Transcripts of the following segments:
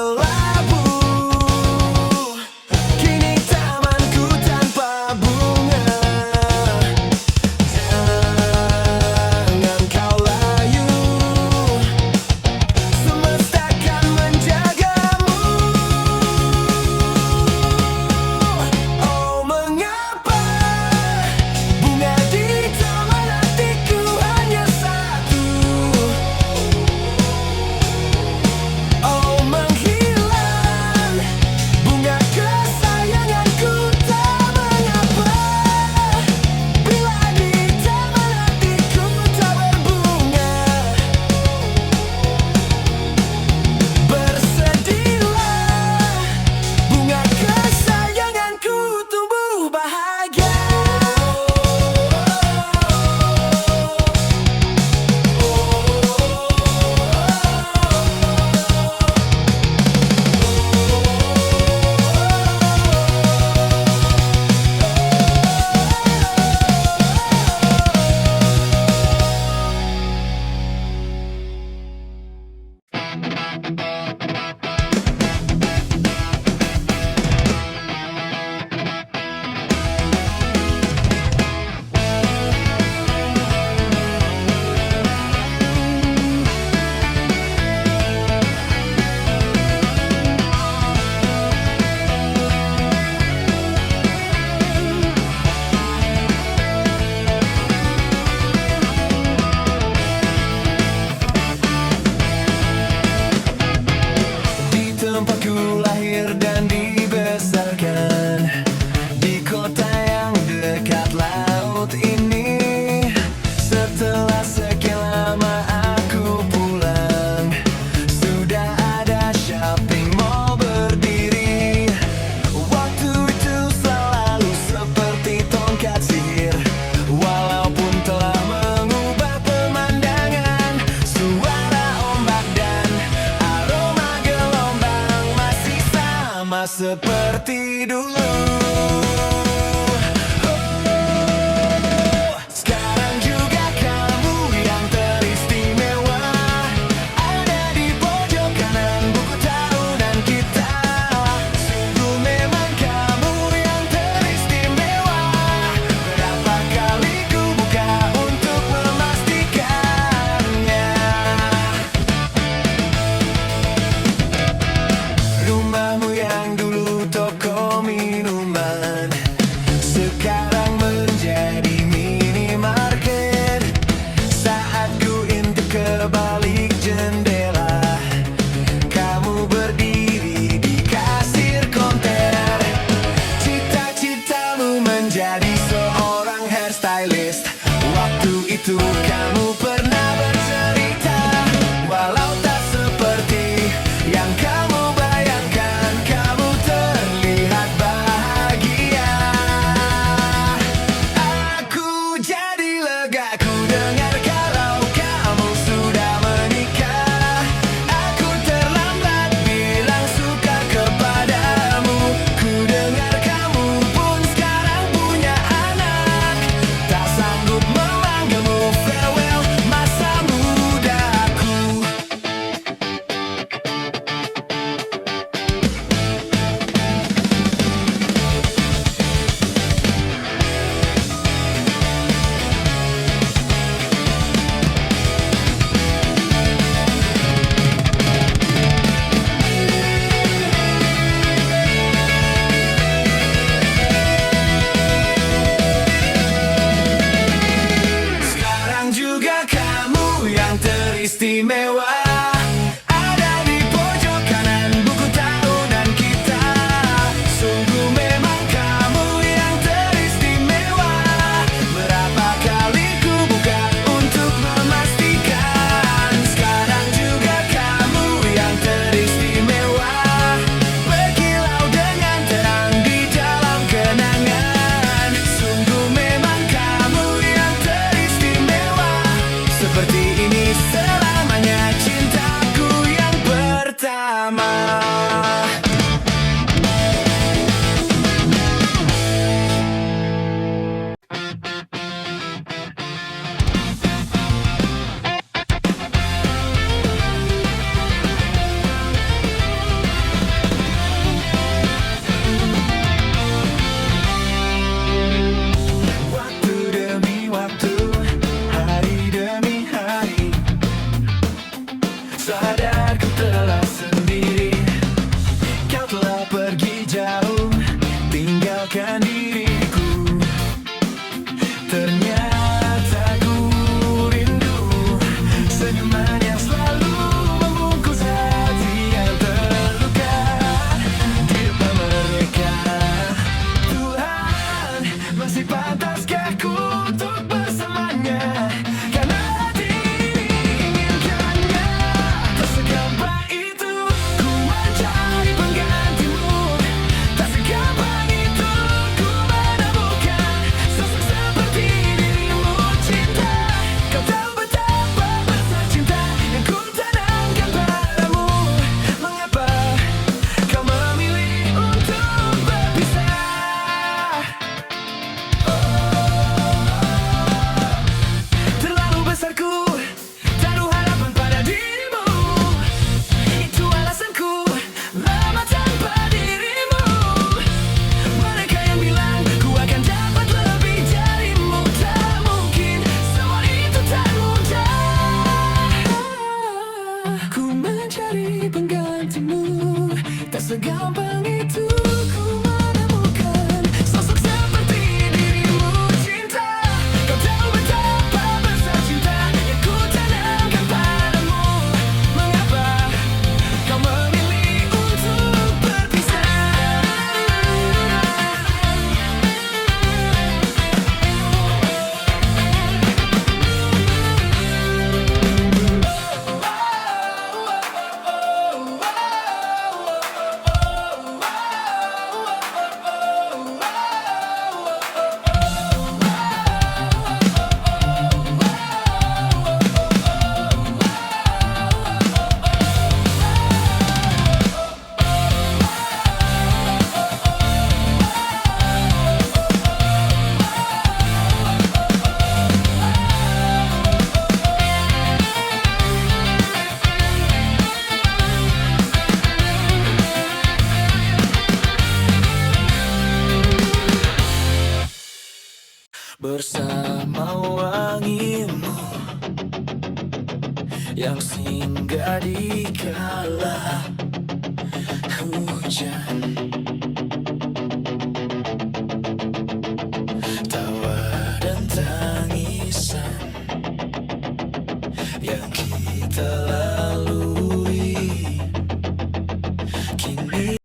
berlabuh. Kini tamanku tanpa bunga. Jangan kau layu, semesta kan menjagamu. Oh, mengapa bunga di taman hatiku hanya satu? Oh, menghilang bunga kesayanganku tak mengapa. Bila di taman hatiku tak berbunga, bersedihlah bunga kesayanganku tumbuh bahagia. Di tempatku lahir dan dibesarkan, di kota yang dekat laut ini. Setelah sekian lama aku pulang, sudah ada shopping mall berdiri. Waktu itu selalu seperti tongkat sihir, walaupun telah mengubah pemandangan. Suara ombak dan aroma gelombang masih sama seperti dulu. Sekarang juga kamu yang teristimewa, ada di pojok kanan buku tahunan kita. Sungguh memang kamu yang teristimewa. Berapa kali ku buka untuk memastikannya. Rumahmu yang dulu toko minuman, segampang itu ku menemukan sosok seperti dirimu cinta. Kau tahu betapa besar cinta yang ku tanamkan padamu. Mengapa kau memilih untuk berpisah? Bersama wangimu yang singgah di kala hujan, tawa dan tangisan yang kita lalui kini.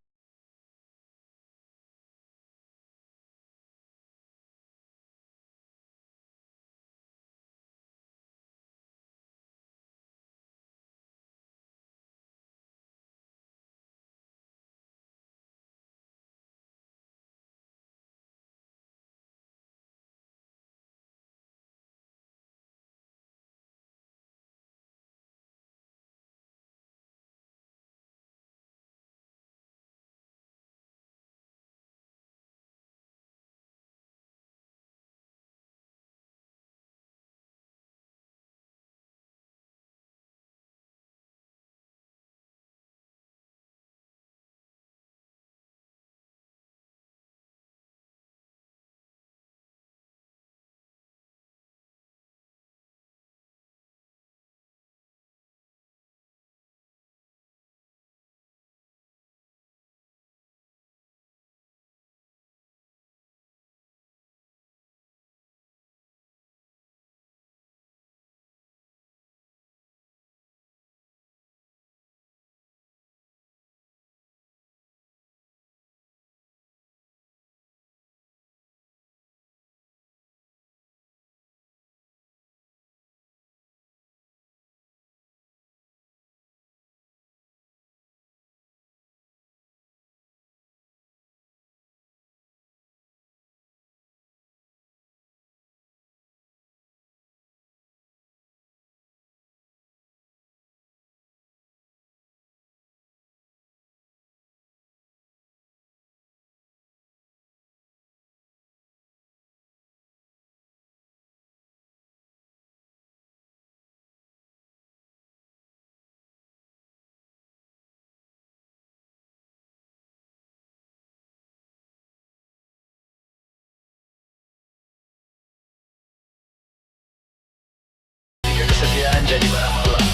Kesediaan jadi barang malam.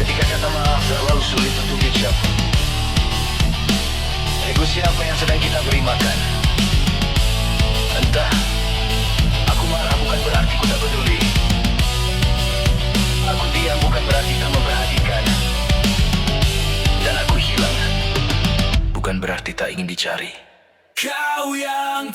Ketika kata maaf terlalu sulit untuk diucap. Ego siapa yang sedang kita beri makan? Entah. Aku marah bukan berarti ku tak peduli. Aku diam bukan berarti tak memperhatikan. Dan aku hilang bukan berarti tak ingin dicari. Kau yang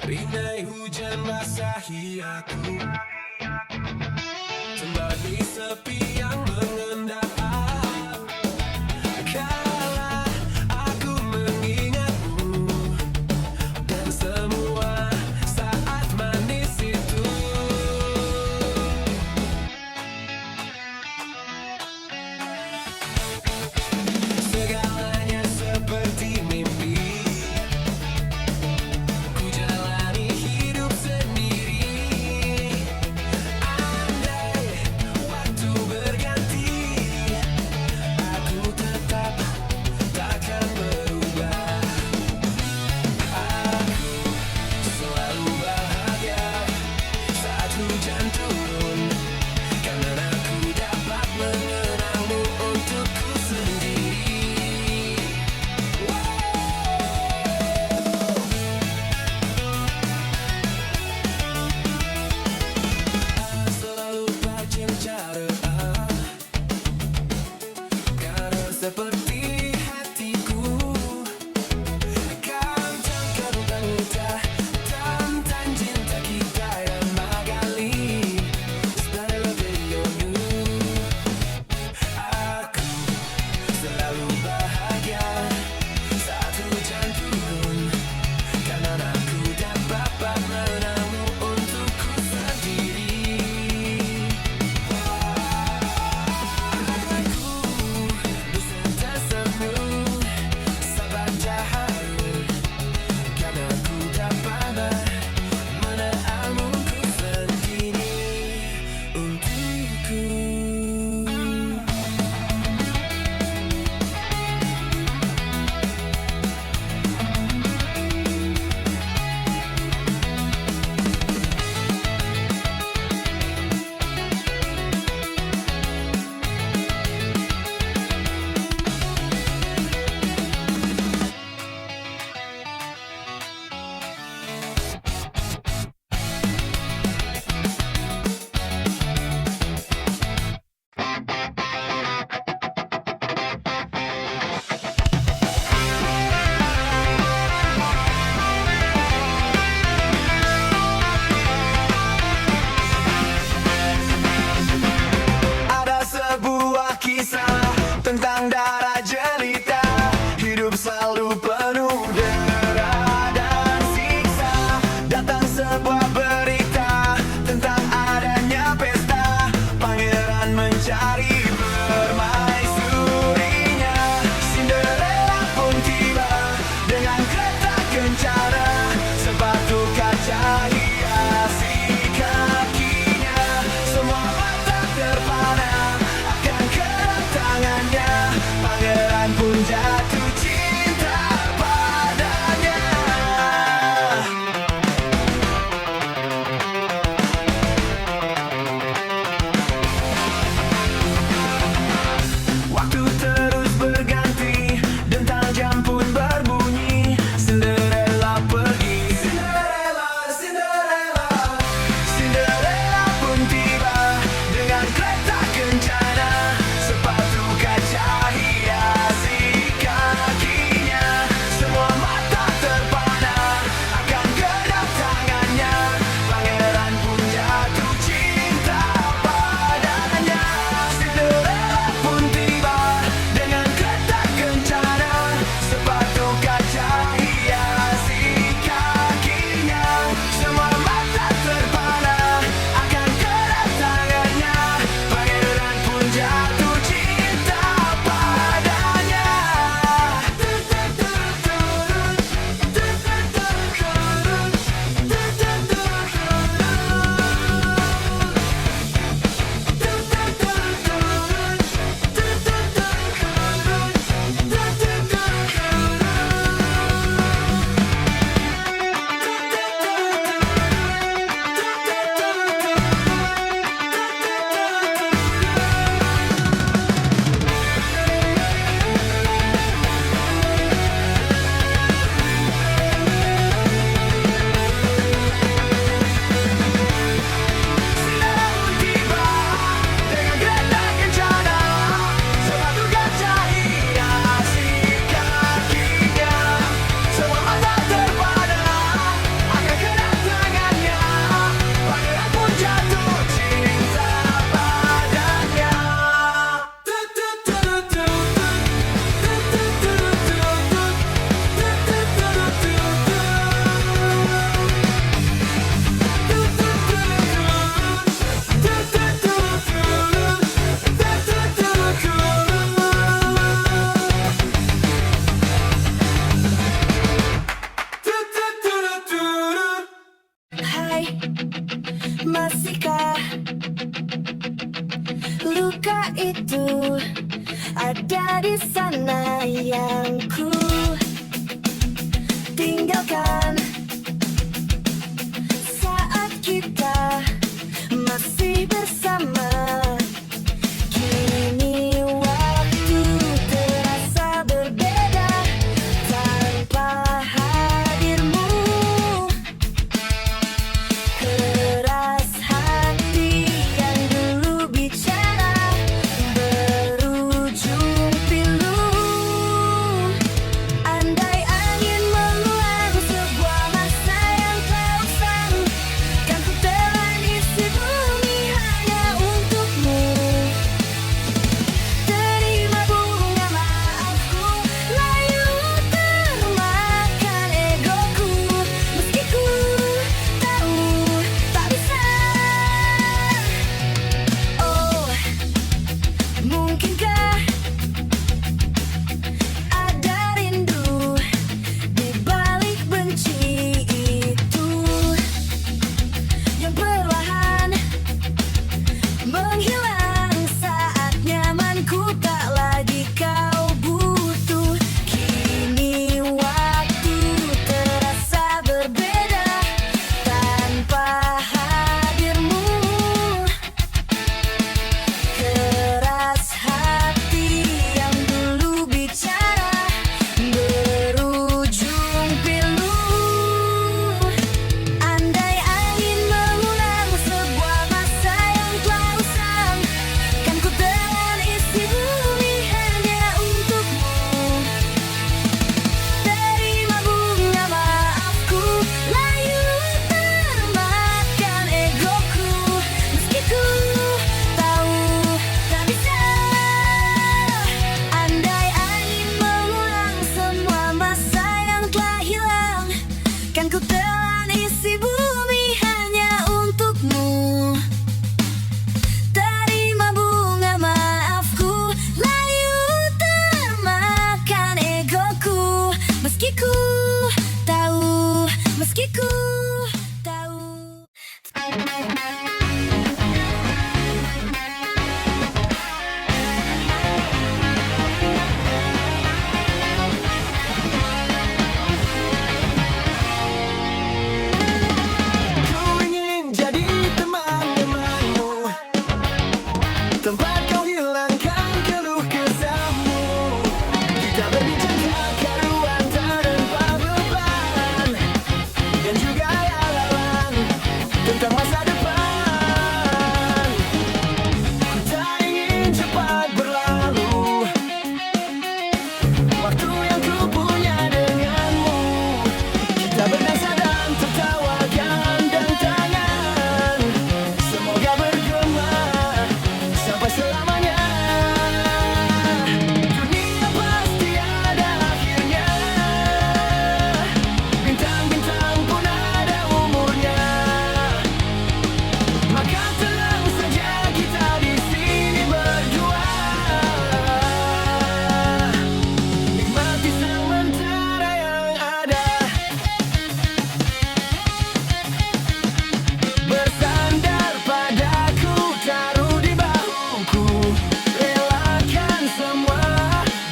rinai hujan basahi aku, sembari sepi yang mengendap. Kala aku mengingatmu, luka itu ada di sana yang ku tinggalkan saat kita masih bersama. Kini waktu terasa berbeda tanpa hadirmu. Keras hati yang dulu bicara berujung pilu. Andai angin mengulang sebuah masa yang telah usang, kan ku telan isi bumi hanya untukmu. Terima bunga maafku, layu termakan egoku, meski ku tahu tak bisa. Oh, mungkinkah ada rindu di balik benci itu yang perlahan menghilang saat nyamanku tak lagi kau butuh. Kini waktu terasa berbeda tanpa hadirmu. Keras hati yang dulu bicara berujung pilu. Andai angin mengulang sebuah masa yang telah usang, kan ku telan isi bumi hanya untukmu. Terima bunga maafku, layu termakan egoku, meski ku tahu tak bisa. Andai angin mengulang semua masa yang telah hilang, kan ku telan isi bumi hanya untukmu. Terima bunga maafku, layu termakan egoku, meski ku tahu, meski ku tahu. Ku ingin jadi teman-temanmu, tempat kau hilangkan keluh kesahmu. Kita berbincang karuan tanpa beban, dan juga hayalan tentang masa depan. Ku tak ingin cepat berlalu waktu yang ku punya denganmu. Kita berdansa dan tertawakan dan tangan, semoga bergema sampai selamanya. Dunia pasti ada akhirnya, bintang-bintang pun ada umurnya. Maka tenang saja kita di sini berdua, nikmati sementara yang ada. Bersandar padaku, taruh di bahuku, relakan semua,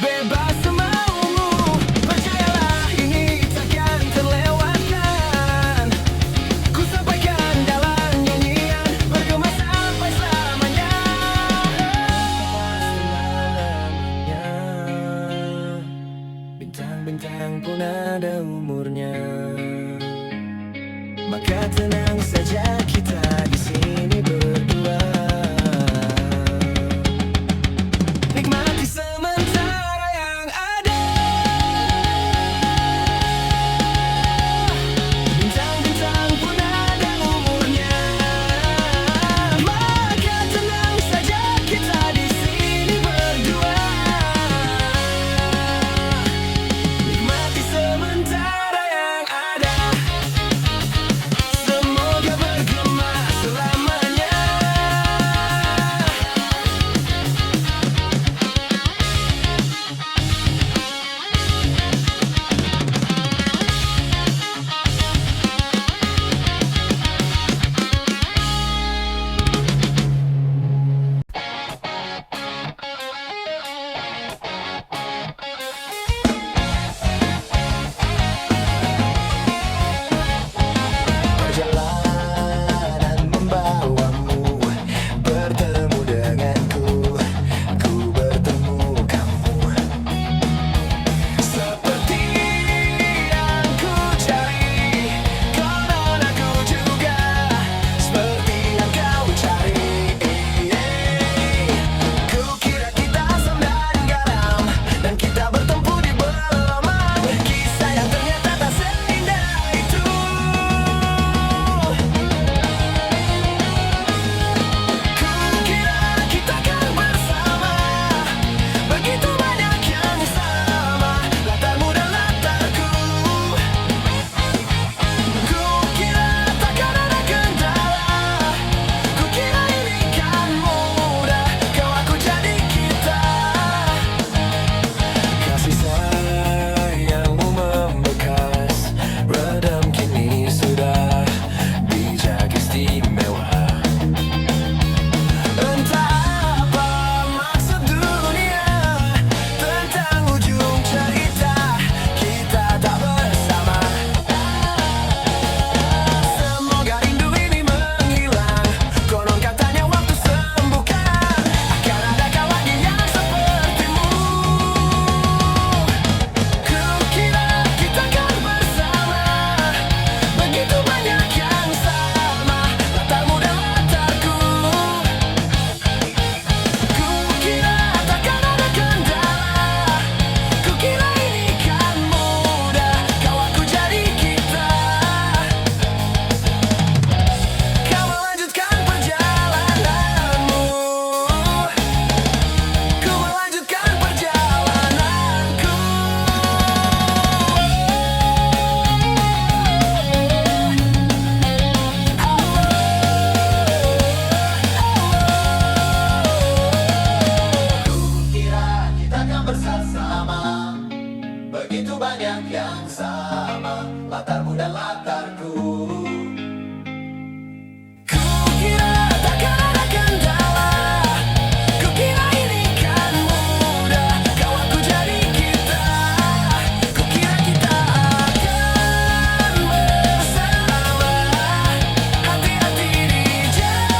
bebas semaumu. Percayalah ini takkan terlewatkan, ku sampaikan dalam nyanyian, bergema sampai selamanya. Bintang-bintang pun ada umurnya. Maka tenang saja kita di sini berdua, nikmati sementara yang ada. Bintang-bintang pun ada umurnya. Maka tenang saja kita di sini berdua, nikmati sementara yang ada. Semoga bergema latarmu dan latarku. Kukira takkan ada kendala, kukira ini kan mudah. Kau aku jadi kita, kukira kita akan bersama. Hati-hati di jalan.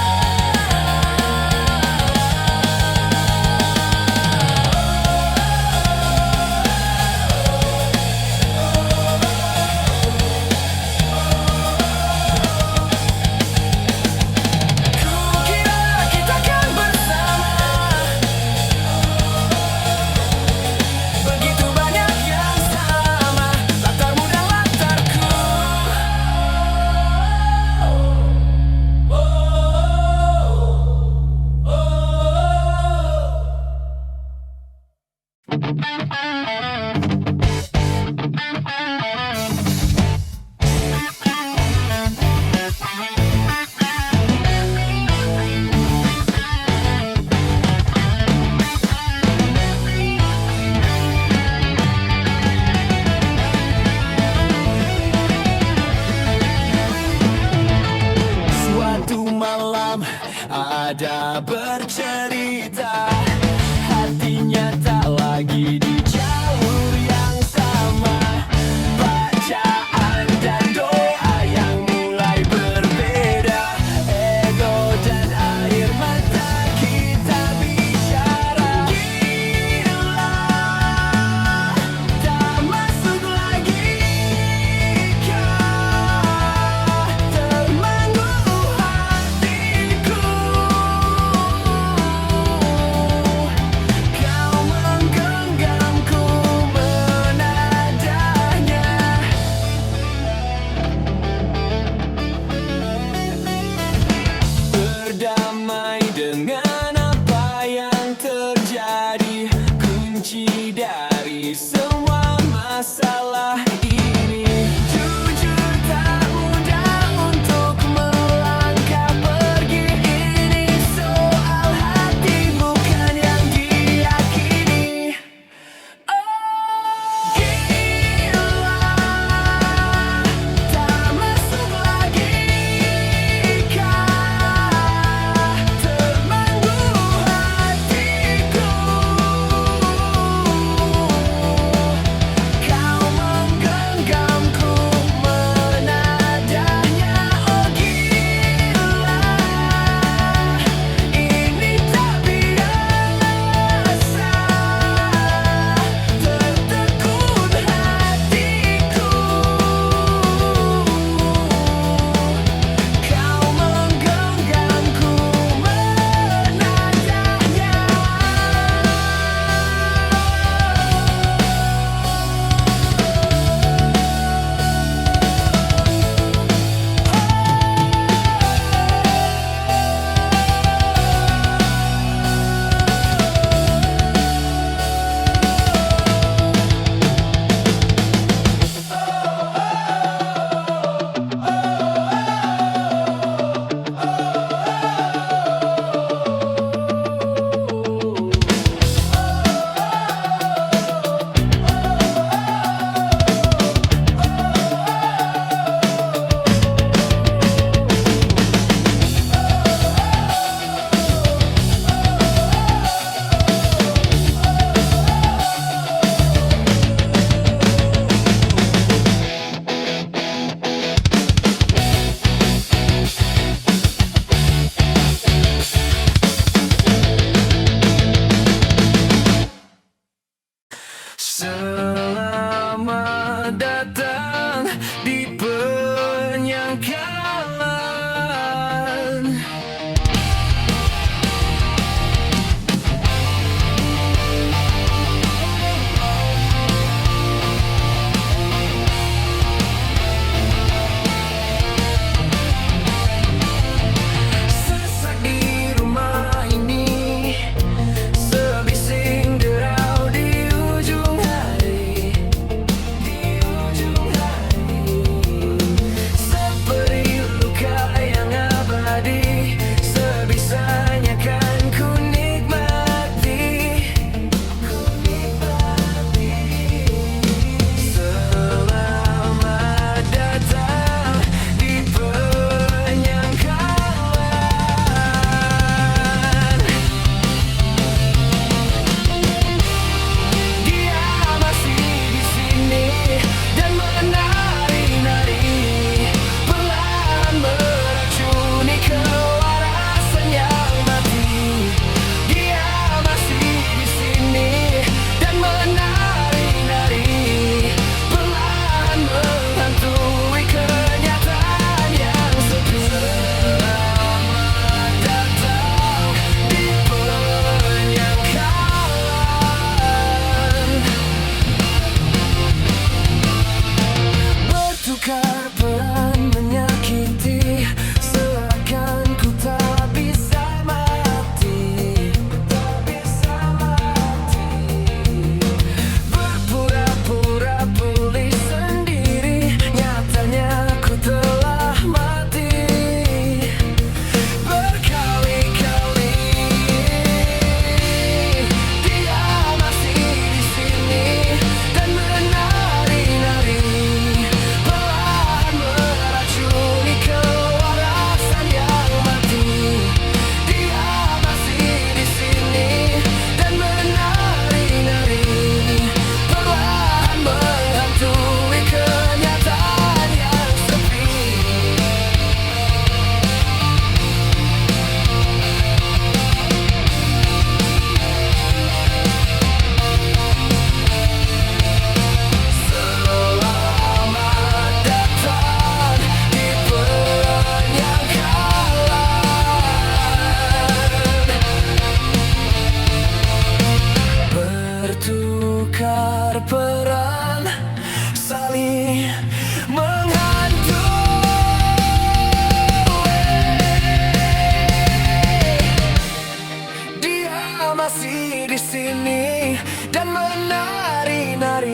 sini dan menari-nari,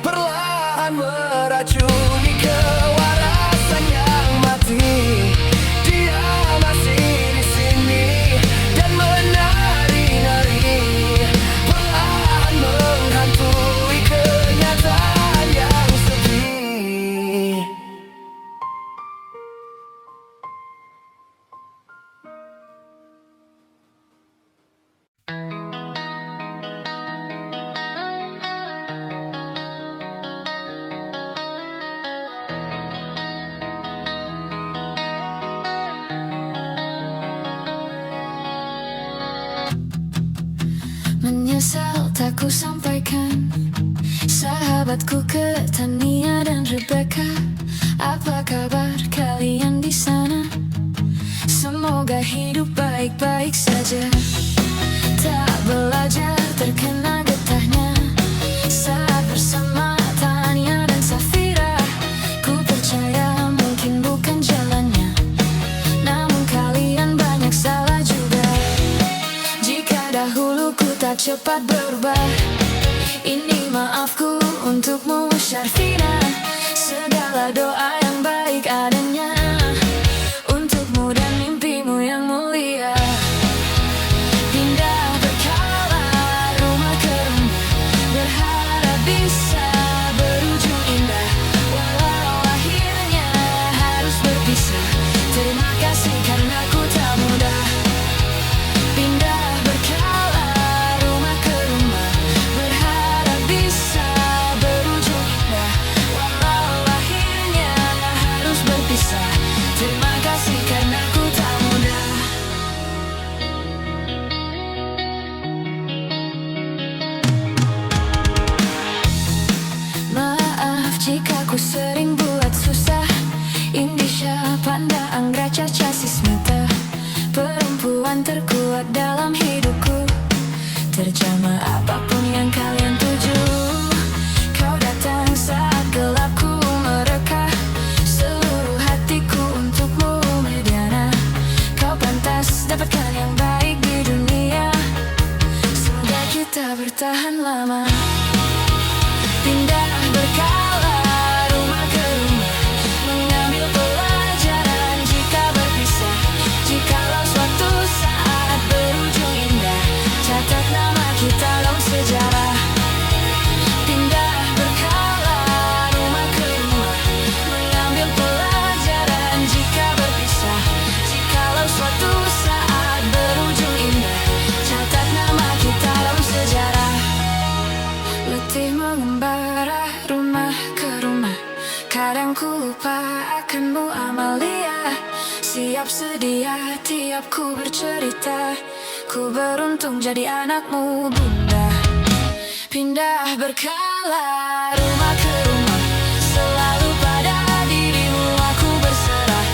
perlahan meracuni kewarasan yang mati. Dia masih di sini dan menari-nari, perlahan menghantui kenyataan yang sedih. Menyesal tak ku sampaikan, sahabatku Tania dan Rebecca. Apa kabar kalian di sana? Semoga hidup baik-baik saja. Tak belajar terkena getahnya saat bersama Tania dan Safira. Ku percaya mungkin bukan jalannya, namun kalian banyak salah juga. Jika dahulu ku tak cepat berubah, ini maafku untukmu Syarfina. Segala doa yang baik adanya untukmu dan mimpimu yang mulia. Pindah berkala rumah ke rumah, berharap bisa berujung indah. Walau akhirnya harus berpisah, terima kasih karena ku tak mudah. Pindah berkala rumah ke rumah, berharap bisa berujung indah. Walau akhirnya harus berpisah, terima kasih karena ku tak mudah. Maaf jika ku sering buat susah. Indisha, Panda, Anggra, Caca, Sismita, perempuan terkuat dalam hidupku. Terjemah apapun yang kalian tuju. Kau datang saat gelapku mereka, seluruh hatiku untukmu Mediana. Kau pantas dapatkan yang baik di dunia, semoga kita bertahan lama. Pindah berkala rumah ke rumah, mengambil pelajaran jika berpisah. Jikalau suatu saat berujung indah, catat nama kita dalam sejarah. Pindah berkala rumah ke rumah, mengambil pelajaran jika berpisah. Jikalau suatu saat berujung indah, catat nama kita dalam sejarah. Letih mengembara rumah ke rumah, kadang ku lupa akanmu Amalia. Siap sedia tiap ku bercerita, ku beruntung jadi anakmu Bunda. Pindah berkala rumah ke rumah, selalu pada dirimu aku berserah.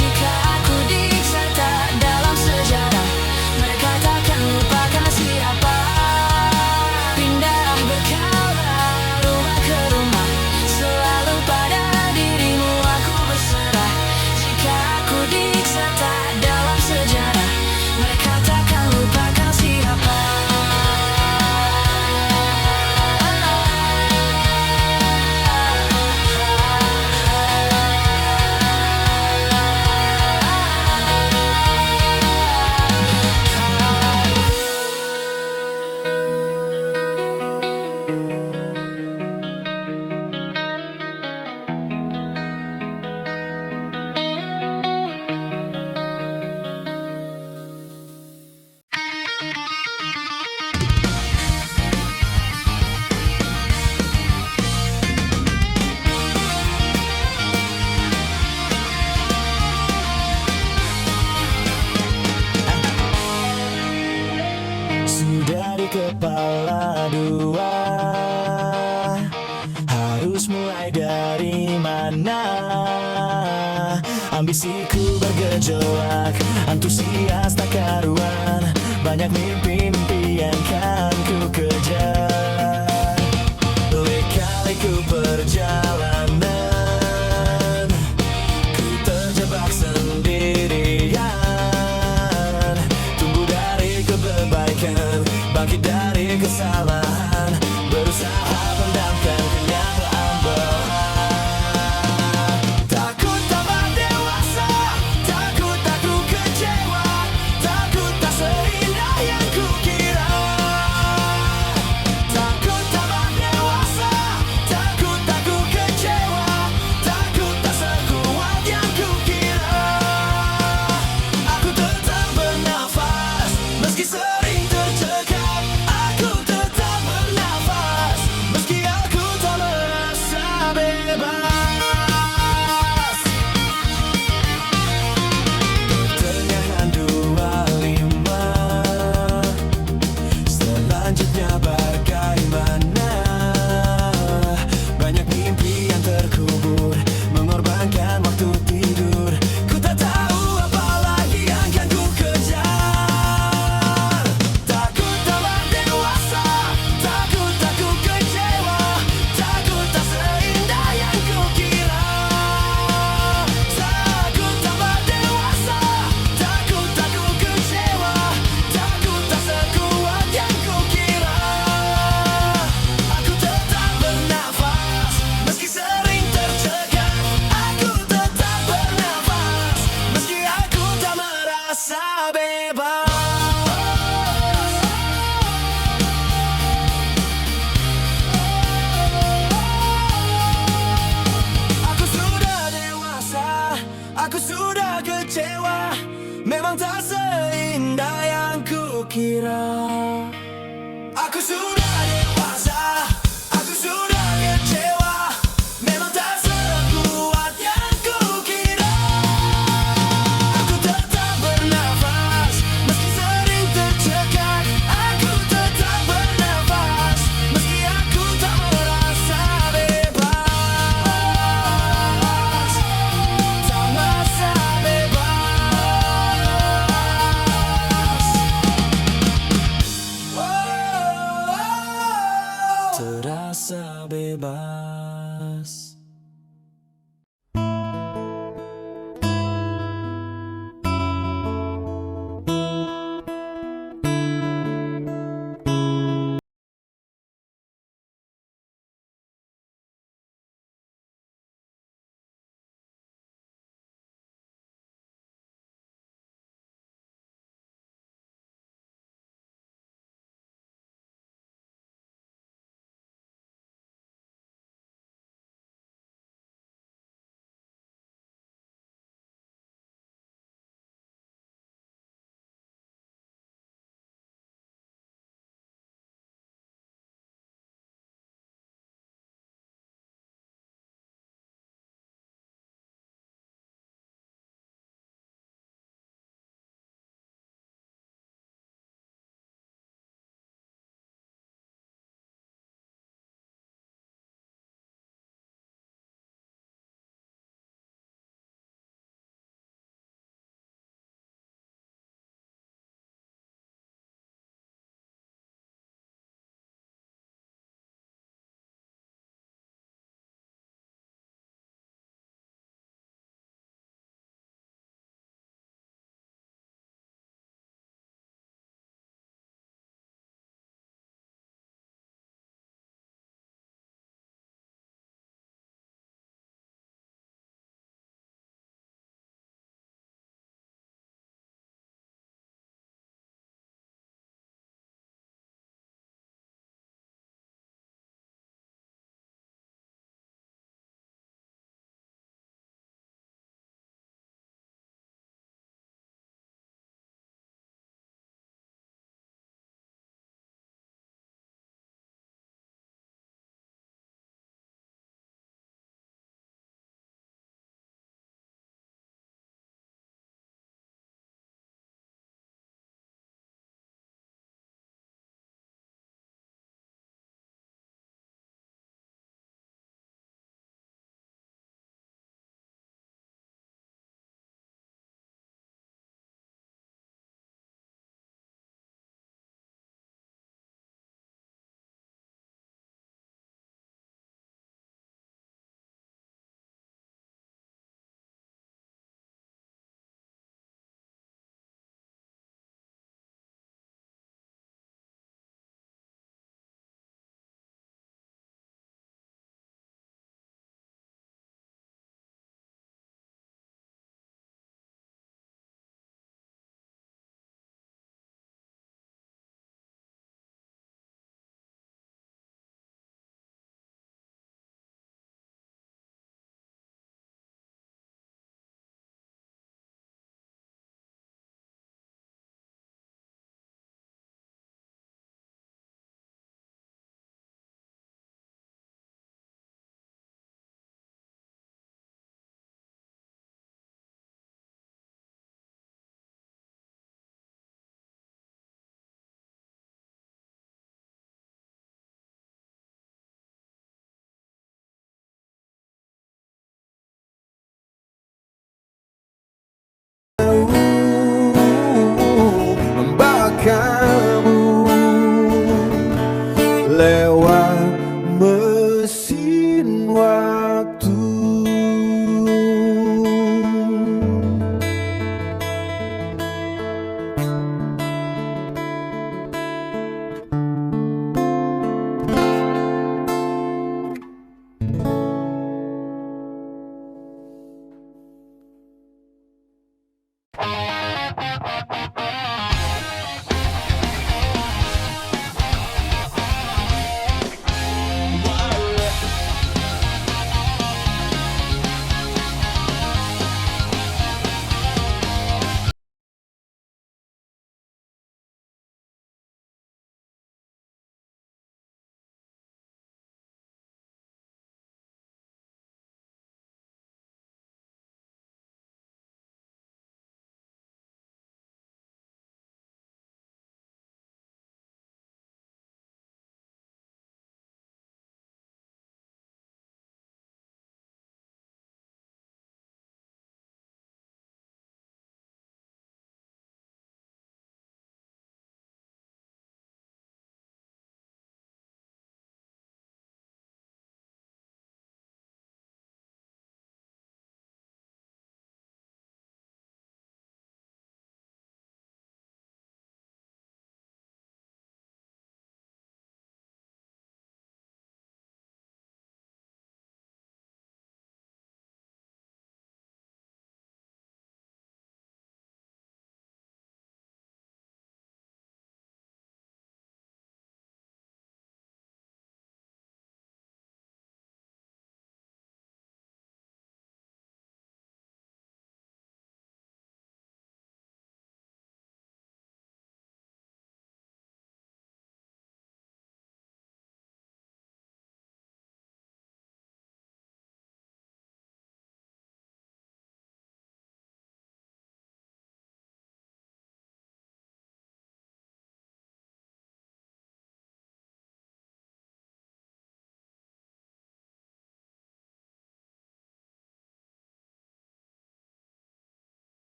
Jika aku diiksa tak dalam sejarah, mereka takkan lupakan siapa. Pindah berkala rumah ke rumah, selalu pada dirimu aku berserah. Jika aku diiksa tak dalam sejarah, mereka takkan lupakan siapa. Sudah di kepala dua, harus mulai dari mana? Ambisiku bergejolak, antusias tak karuan, banyak mimpi-mimpi yang kan ku kejar. Lika-liku perjalanan, ku terjebak sendirian. Tumbuh dari kebaikan, bangkit Aku sudah kecewa, memang tak seindah yang kukira. Aku sudah dewasa, aku sudah kecewa, memang tak sekuat yang kukira. Aku tetap bernafas, meski sering tercekat. Aku tetap bernafas, meski aku tak merasa bebas. Tak merasa bebas. Oh, oh, oh.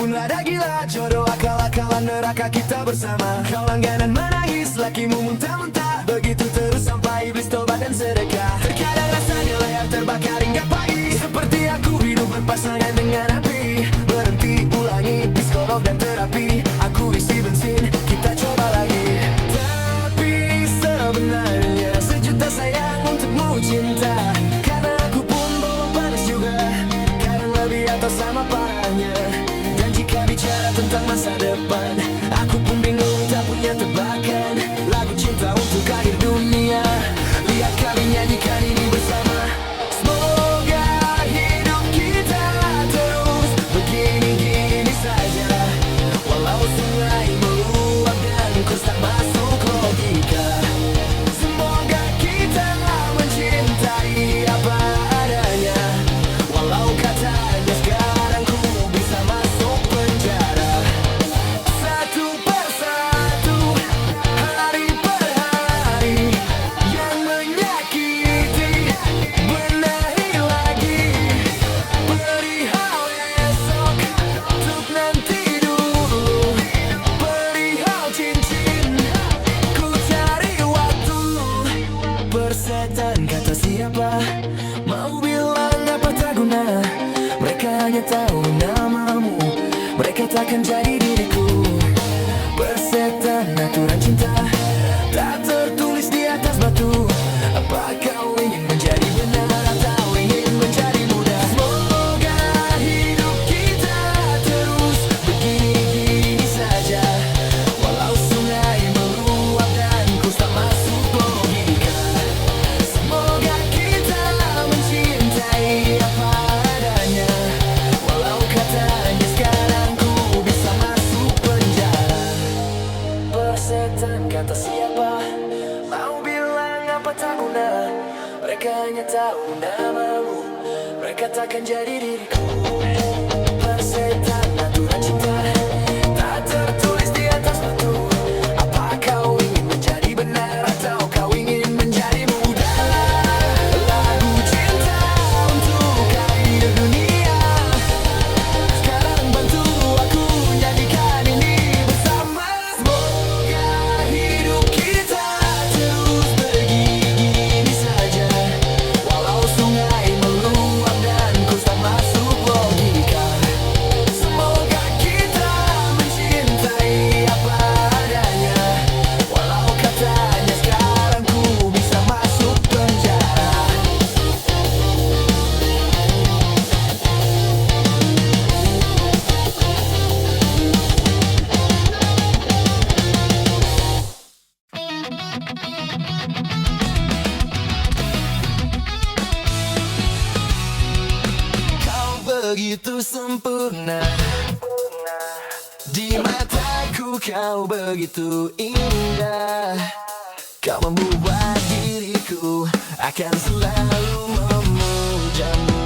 pun ada gila, jodoh akal-akalan neraka kita bersama. Kau langganan menangis, lakimu muntah-muntah, begitu terus sampai iblis tobat dan sedekah. Terkadang rasanya layar terbakar hingga pagi, seperti aku hidup berpasangan dengan api. Berhenti, ulangi, psikolog dan terapi. Aku isi bensin, kita coba lagi. Tapi sebenarnya sejuta sayang untukmu cinta. Karena aku pun bawa panas juga, kadang lebih atau sama parahnya. Dan jika bicara tentang masa depan, aku pun bingung tak punya tebakan. Lagu cinta untuk akhir dunia, lihat kami nyanyikan ini bersama. Semoga hidup kita terus begini-gini saja, walau sungai meluap dan kurs tak masuk logika. Semoga kita mencintai apa adanya, walau katanya sekarang ku bisa masuk penjara. Satu persatu, hari per hari, yang menyakiti, benahi lagi. Perihal esok, untuk nanti dulu. Perihal cincin, ku cari waktu. Persetan kata siapa, mau bilang apa tak guna. Mereka hanya tahu namamu, mereka takkan jadi diriku. Persetan aturan cinta, tak tertulis di atas batu. Apa kau ingin menjadi benar atau ingin menjadi muda? Semoga hidup kita terus begini-gini saja, walau sungai meluap dan kurs tak masuk logika. Semoga kita mencintai apa adanya, walau katanya sekarang ku bisa masuk penjara. Persetan kata siapa, mau bilang apa tak guna. Mereka hanya tahu namamu, mereka takkan jadi diriku. Persetan aturan cinta, tak tertulis di atas batu. Apa kau ingin menjadi benar atau kau ingin menjadi muda? Lagu cinta untuk akhir dunia, sekarang bantu aku nyanyikan ini bersama. Semoga hidup kita terus begini saja, walau sungai meluap dan kurs tak masuk logika. Semoga kita mencintai apa adanya, walau katanya sekarang ku bisa masuk penjara. Kau begitu sempurna, di mataku kau begitu indah. Kau membuat diriku akan selalu memujamu.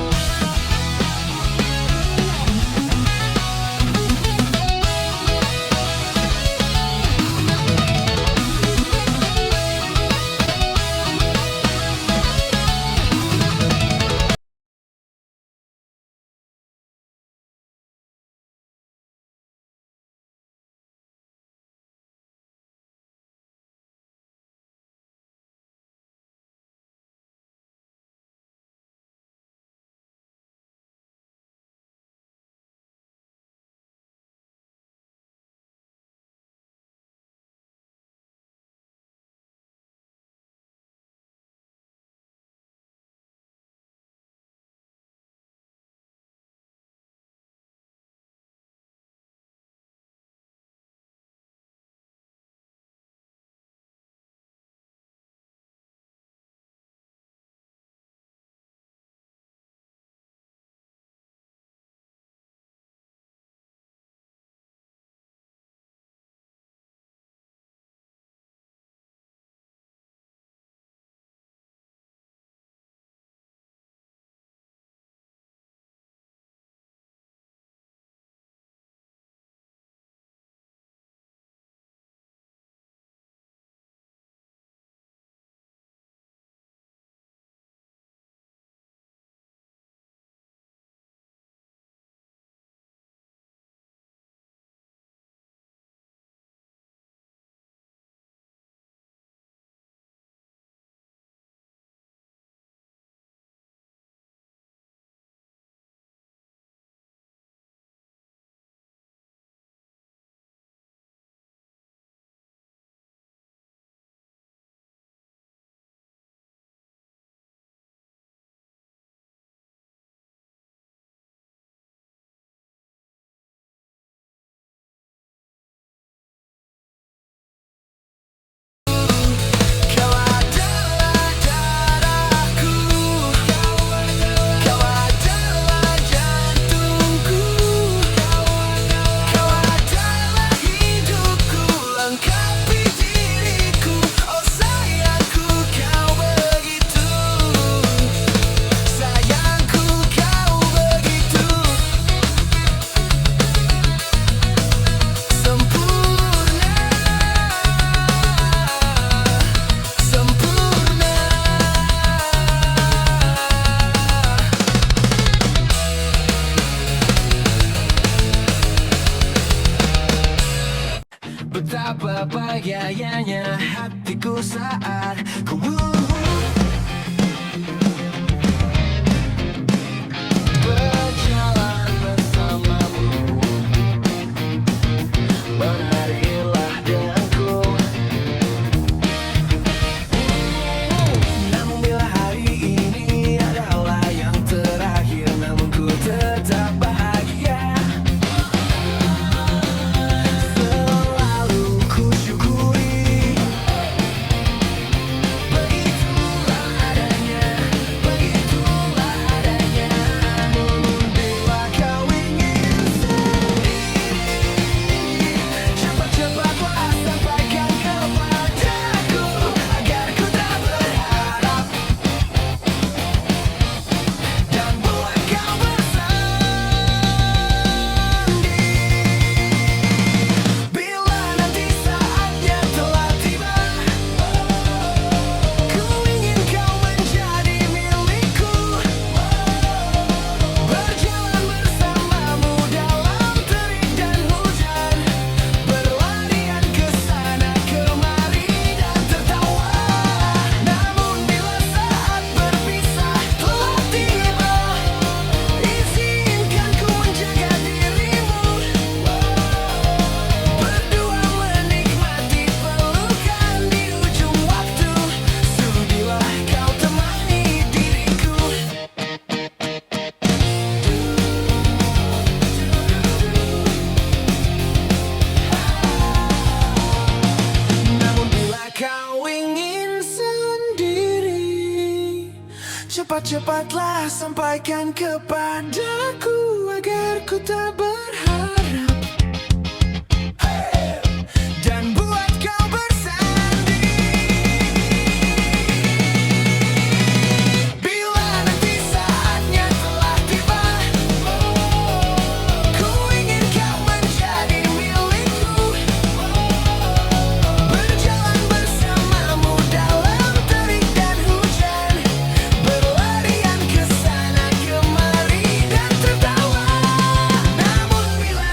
Betapa gayanya hatiku saat ku berjalan bersamamu. Menarilah denganku. Namun bila hari ini adalah yang terakhir, namun ku tetap bahagia. Selalu ku syukuri. Begitulah adanya, begitulah adanya. Namun bila kau ingin sendiri, cepat-cepatlah sampaikan kepadaku agar ku tak berharap dan buat kau bersanding. Bila nanti saatnya telah tiba, ku ingin kau menjadi milikku. Berjalan bersamamu dalam terik dan hujan, berlarian ke sana kemari dan tertawa. Namun bila saat berpisah telah tiba, izinkan ku menjaga dirimu. Berdua menikmati pelukan di ujung waktu. Sudilah kau temani diriku. Namun bila kau ingin sendiri, cepat-cepatlah sampaikan kepadaku agar ku tak berharap dan buat kau bersanding. Bila nanti saatnya telah tiba, ku ingin kau menjadi milikku. Berjalan bersamamu dalam terik dan hujan, berlarian ke sana kemari dan tertawa. Namun bila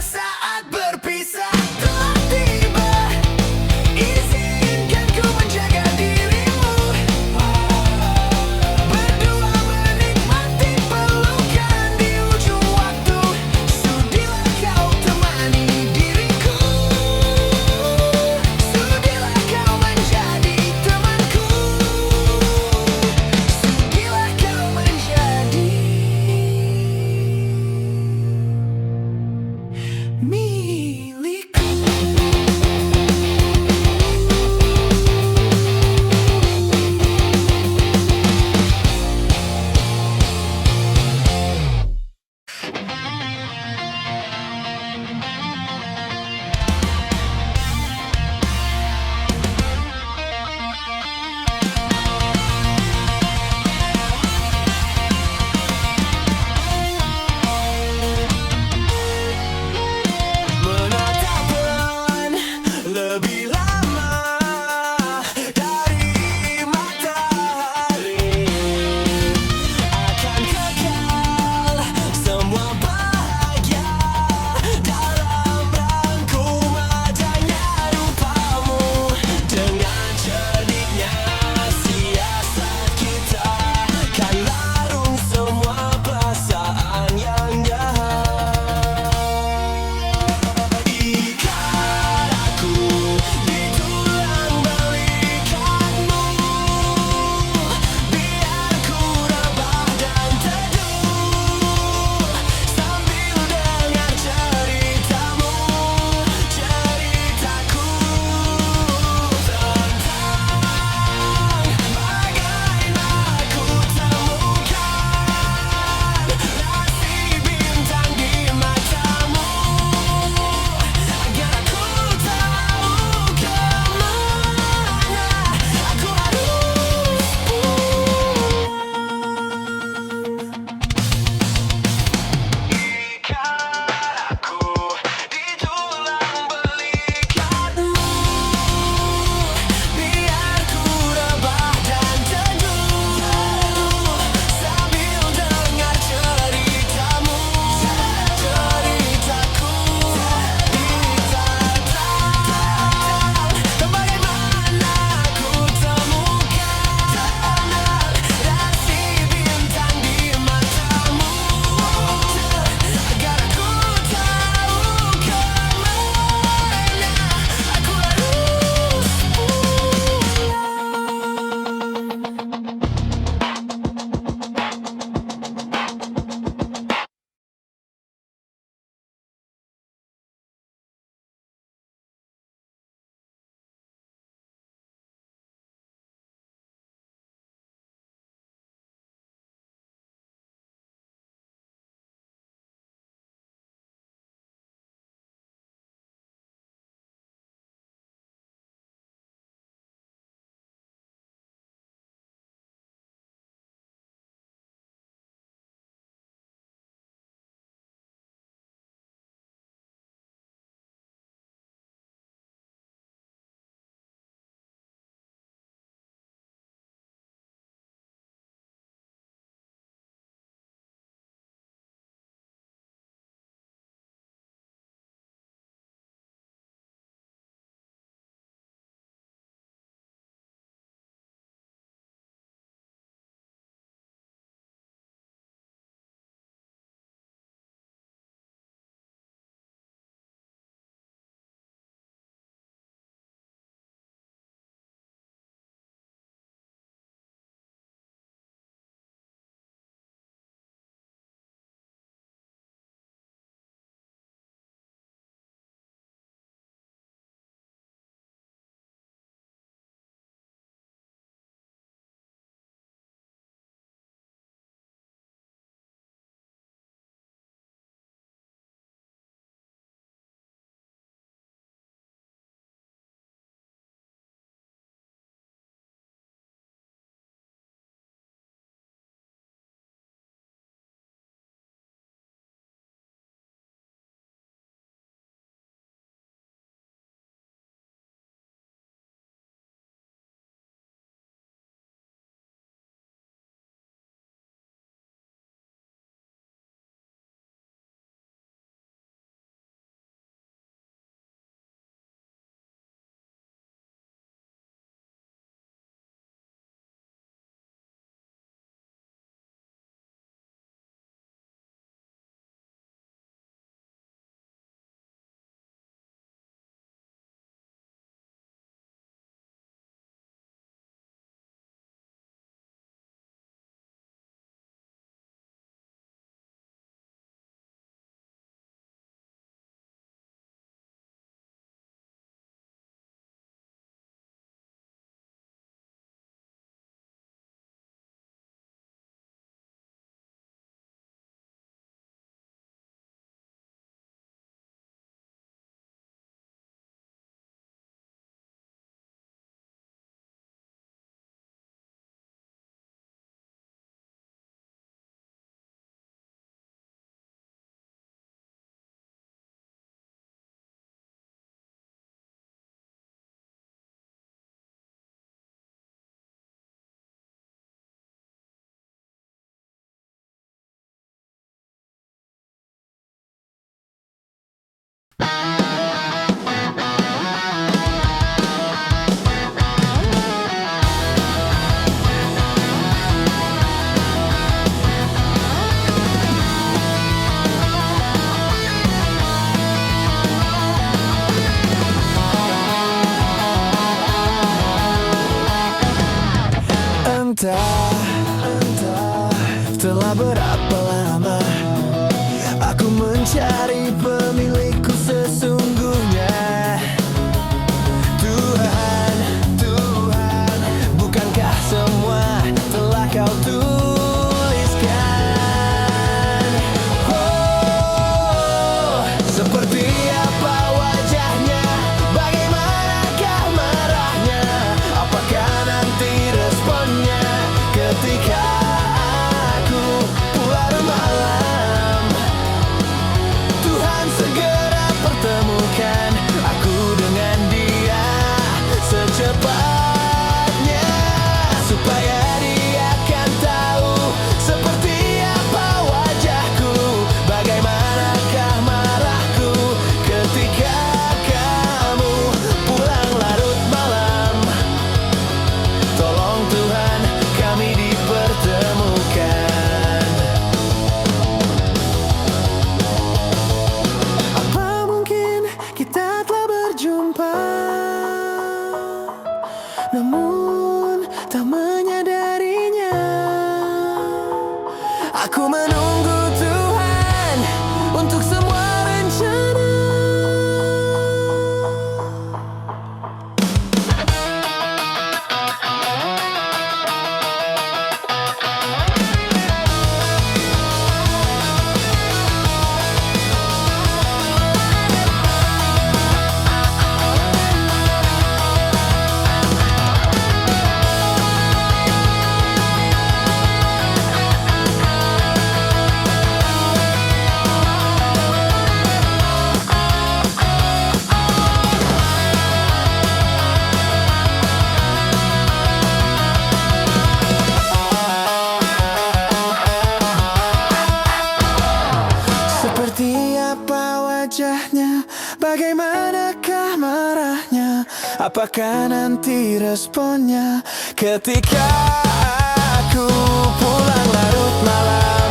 berapa lama aku mencari pemilikku sesungguhnya. Tuhan, Tuhan, bukankah semua telah kau tuliskan? Oh, seperti apa wajahnya, bagaimanakah marahnya, apakah nanti responnya ketika aku pulang malam? Tuhan segera pertemukan aku dengan dia secepatnya, supaya dia akan tahu seperti apa wajahku, bagaimanakah marahku ketika kamu pulang larut malam. Tolong Tuhan kami dipertemukan. Apa mungkin kita telah berjumpa, namun tak menyadarinya. Aku menunggu Tuhan untuk semua rencana. Seperti apa wajahnya, bagaimanakah marahnya, apakah nanti responnya ketika aku pulang larut malam?